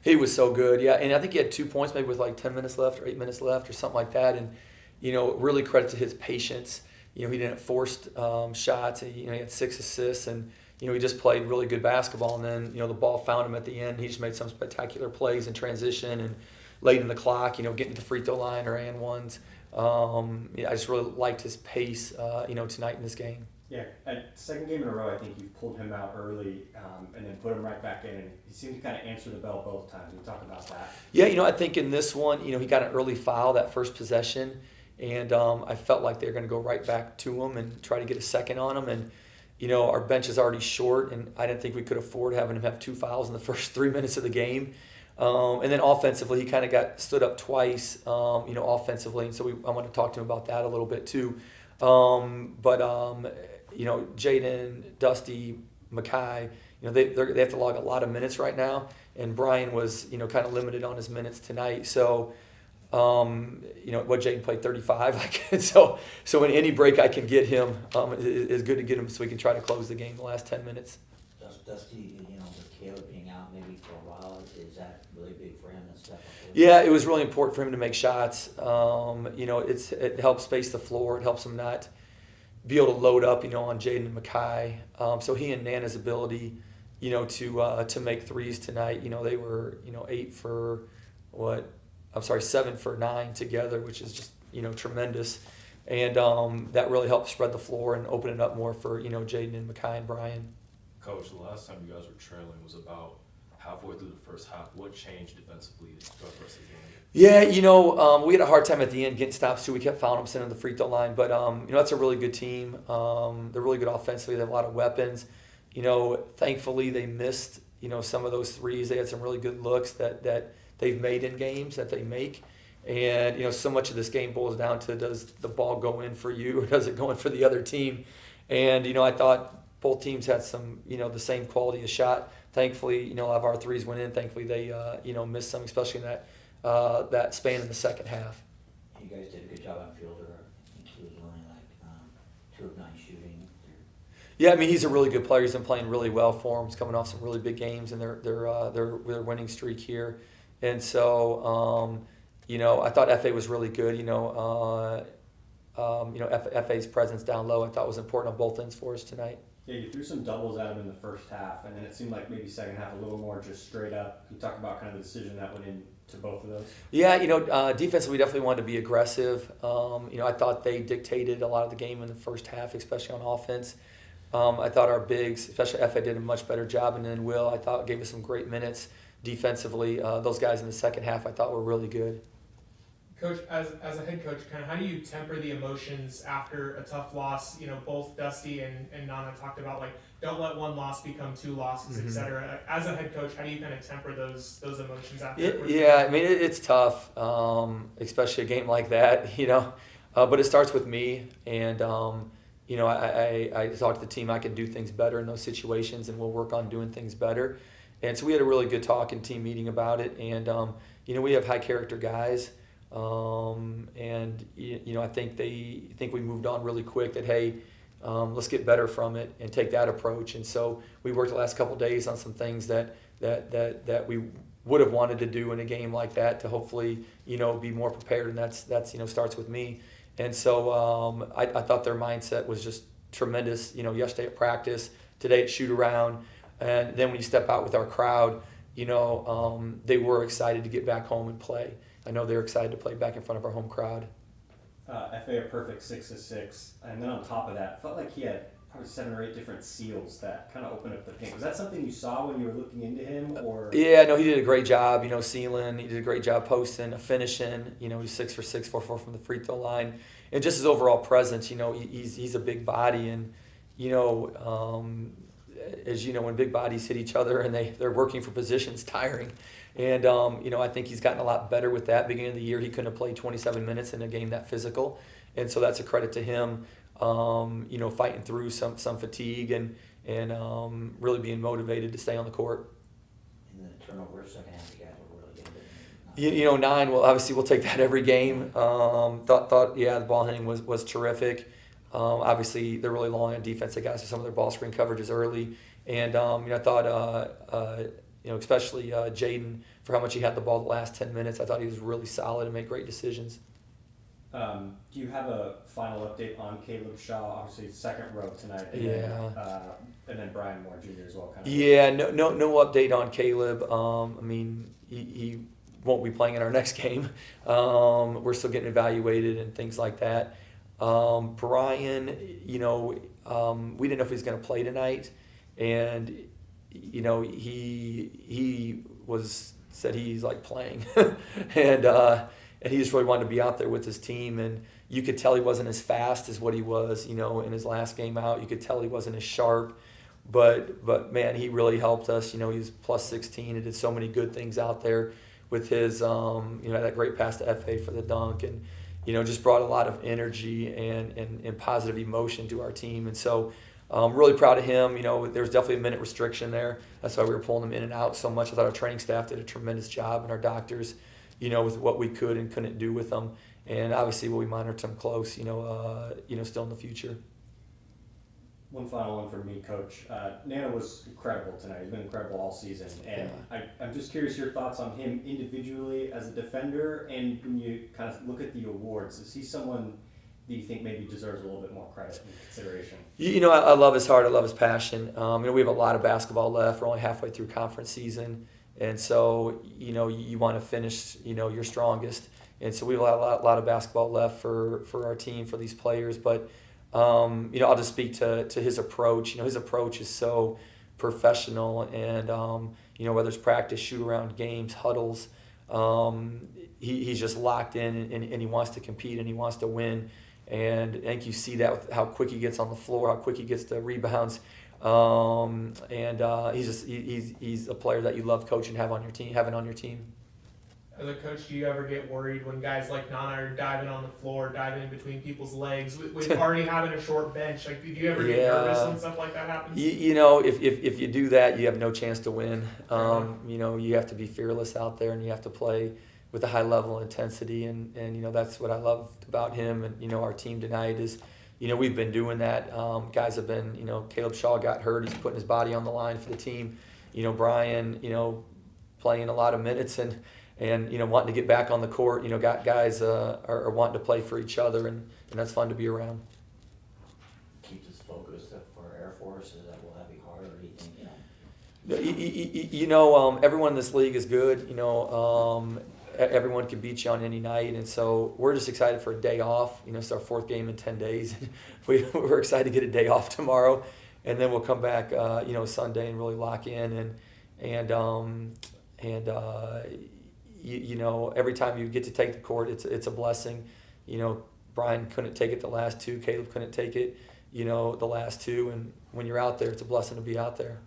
He was so good, yeah. And I think he had 2 points, maybe with like 10 minutes left or 8 minutes left or something like that. And, really credit to his patience. He didn't force shots. He had 6 assists, and, he just played really good basketball. And then, the ball found him at the end. He just made some spectacular plays in transition and late in the clock, getting to the free throw line or and ones. I just really liked his pace, tonight in this game. Yeah, at second game in a row, I think you pulled him out early and then put him right back in, and he seemed to kind of answer the bell both times. We talked about that. Yeah, I think in this one, he got an early foul that first possession, and I felt like they were going to go right back to him and try to get a second on him. And, our bench is already short, and I didn't think we could afford having him have 2 fouls in the first 3 minutes of the game. And then offensively, he kind of got stood up twice, offensively, and so I want to talk to him about that a little bit too. Jaden, Dusty, Mackay, they have to log a lot of minutes right now, and Brian was, kind of limited on his minutes tonight. So, Jaden played 35. So in any break I can get him, is good to get him so we can try to close the game the last 10 minutes. Dusty, with Caleb being out maybe for a while, is that really big for him to step up? Yeah, it was really important for him to make shots. It helps space the floor. It helps him not be able to load up, on Jaden and Mackay. So he and Nana's ability, to make threes tonight. They were, 7 for 9 together, which is just, tremendous. And that really helped spread the floor and open it up more for, Jaden and Mackay and Brian. Coach, the last time you guys were trailing was about halfway through the first half. What changed defensively throughout the rest of the game? Yeah, we had a hard time at the end getting stops too. We kept fouling them, sending the free throw line. But, that's a really good team. They're really good offensively. They have a lot of weapons. Thankfully they missed, some of those threes. They had some really good looks that they've made in games that they make. And, so much of this game boils down to, does the ball go in for you or does it go in for the other team? And, I thought both teams had some, the same quality of shot. Thankfully, a lot of our threes went in. Thankfully, they, missed some, especially in that span in the second half. You guys did a good job on Fielder. I think he was only like 2 of 9 shooting. Yeah, he's a really good player. He's been playing really well for him. He's coming off some really big games, and their winning streak here. And so, I thought FA was really good. FA's presence down low I thought was important on both ends for us tonight. Yeah, you threw some doubles at him in the first half, and then it seemed like maybe second half a little more just straight up. Can you talk about kind of the decision that went into both of those? Yeah, defensively we definitely wanted to be aggressive. I thought they dictated a lot of the game in the first half, especially on offense. I thought our bigs, especially FA, did a much better job, and then Will, I thought, gave us some great minutes defensively. Those guys in the second half I thought were really good. Coach, as a head coach, kind of how do you temper the emotions after a tough loss? Both Dusty and Nana talked about, like, don't let one loss become 2 losses, Mm-hmm. etc. As a head coach, how do you kind of temper those emotions after? It's tough, especially a game like that, but it starts with me, and I talk to the team. I can do things better in those situations, and we'll work on doing things better. And so we had a really good talk and team meeting about it, and we have high character guys. I think we moved on really quick that, hey, let's get better from it and take that approach. And so we worked the last couple of days on some things that we would have wanted to do in a game like that to hopefully, be more prepared. And that's starts with me. And so I thought their mindset was just tremendous, yesterday at practice, today at shoot around. And then when you step out with our crowd, they were excited to get back home and play. I know they're excited to play back in front of our home crowd. FA a perfect 6 of 6, and then on top of that, felt like he had probably 7 or 8 different seals that kind of opened up the paint. Was that something you saw when you were looking into him, or? Yeah, no, he did a great job. Sealing, he did a great job posting, finishing. He's 6 for 6, 4 from the free throw line, and just his overall presence. He's a big body, and as you know, when big bodies hit each other and they're working for positions, tiring. And, I think he's gotten a lot better with that. Beginning of the year, he couldn't have played 27 minutes in a game that physical. And so that's a credit to him, fighting through some fatigue and really being motivated to stay on the court. In the turnover second half, you guys were really good. 9, well, obviously we'll take that every game. The ball handling was terrific. Obviously, they're really long on defense. They got some of their ball screen coverages early. And, I thought, especially Jaden for how much he had the ball the last 10 minutes. I thought he was really solid and made great decisions. Do you have a final update on Caleb Shaw? Obviously, second row tonight. And then Brian Moore Jr. as well. Kind of. Yeah, no update on Caleb. I mean, he won't be playing in our next game. We're still getting evaluated and things like that. Brian, we didn't know if he was going to play tonight, and he said he's like playing, and he just really wanted to be out there with his team, and you could tell he wasn't as fast as what he was, in his last game out. You could tell he wasn't as sharp, but man, he really helped us. He was plus 16 and did so many good things out there with his, that great pass to FA for the dunk, and just brought a lot of energy and positive emotion to our team. And so I'm really proud of him. There was definitely a minute restriction there. That's why we were pulling him in and out so much. I thought our training staff did a tremendous job, and our doctors, with what we could and couldn't do with them. And obviously we'll be monitoring him close, still in the future. One final one from me, Coach. Nana was incredible tonight. He's been incredible all season. And I'm just curious your thoughts on him individually as a defender, and when you kind of look at the awards, is he someone that you think maybe deserves a little bit more credit and consideration? I love his heart. I love his passion. We have a lot of basketball left. We're only halfway through conference season. And so, you want to finish, your strongest. And so we have a lot of basketball left for our team, for these players. But, I'll just speak to his approach. His approach is so professional, and, whether it's practice, shoot-around games, huddles, he's just locked in, and he wants to compete, and he wants to win. And I think you see that with how quick he gets on the floor, how quick he gets to rebounds. He's a player that you love coaching, having on your team. As a coach, do you ever get worried when guys like Nana are diving on the floor, diving in between people's legs, with already having a short bench? Like, do you ever get nervous when stuff like that happens? If you do that, you have no chance to win. You have to be fearless out there, and you have to play with a high level of intensity, and that's what I loved about him, and our team tonight is. We've been doing that. Guys have been, Caleb Shaw got hurt. He's putting his body on the line for the team. Brian, playing a lot of minutes and wanting to get back on the court. Guys are wanting to play for each other, and that's fun to be around. Keeps us focused for Air Force, is that will that be hard, or do you think, everyone in this league is good. Everyone can beat you on any night, and so we're just excited for a day off. It's our fourth game in 10 days. We're excited to get a day off tomorrow, and then we'll come back, Sunday and really lock in. Every time you get to take the court, it's a blessing. Brian couldn't take it the last two. Caleb couldn't take it, the last two. And when you're out there, it's a blessing to be out there.